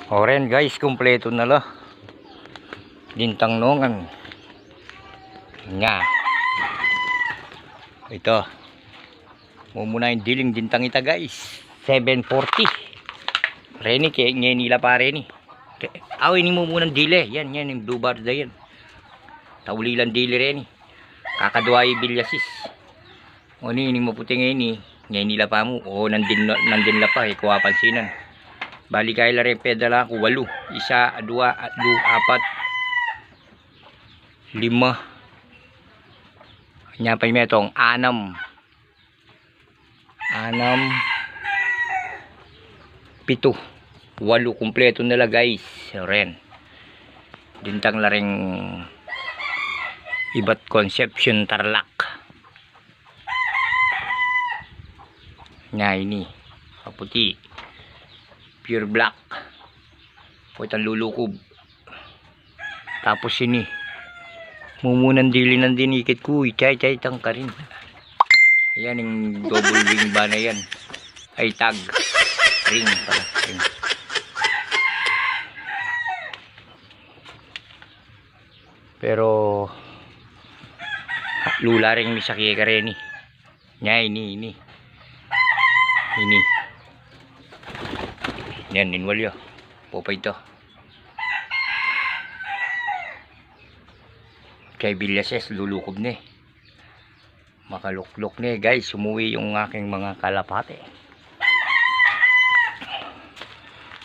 Oren guys, kumpleto na la. Dintang nongan. Nga. Ito. Mumuna yung diling dintang ita guys. 740. Reni kaya ngayon nila pa reni. Ini mo muna dile. Yan yung blue bar da yan. Taulilan dile reni. Kakadwaay bilyasis. O ini mo puti ngayon ngayon nila pa mo. O nandin la pa. Kuha pansinan. Bali kaya lare pedala ko 8. 1, 2, 4, 5. 6. Nyapay metong 6. 7. 8 kumpleto nila guys. Ren. Dintang laring Ibat Conception Tarlac. Nya ini kaputi. Pure black. Puwetang lulukob. Tapos ini. Mumunan dili ng dinikit ko. Chay tangka rin. Ayan yung double wing ba na yan. Ay tag. Ring pala. Ring. Pero lula rin misaki ka rin eh. Nya ini. Yan, ninwalyo. Popay ito. Kay Bilyases, lulukob na eh. Makaluklok na eh guys. Sumuwi yung aking mga kalapate.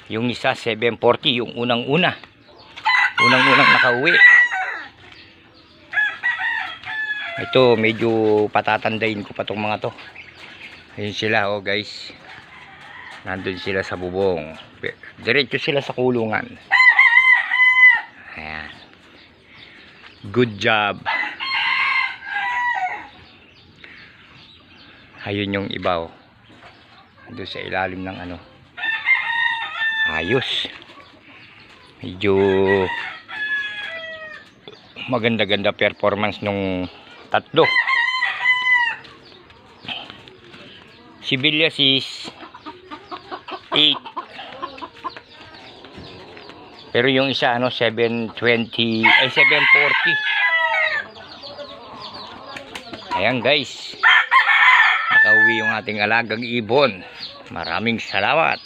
Yung isa, 740. Yung unang-unang nakauwi. Ito, medyo patatandayin ko pa tong mga to. Ayun sila oh guys. Nandun sila sa bubong. Diretso sila sa kulungan. Ayan. Good job. Ayun yung iba oh. Nandun sa ilalim ng ano. Ayos. Medyo maganda-ganda performance nung tatlo. Si Bilyasis 8. Pero yung isa 720 ay 740. Ayan guys. Nakauwi yung ating alagang ibon. Maraming salamat.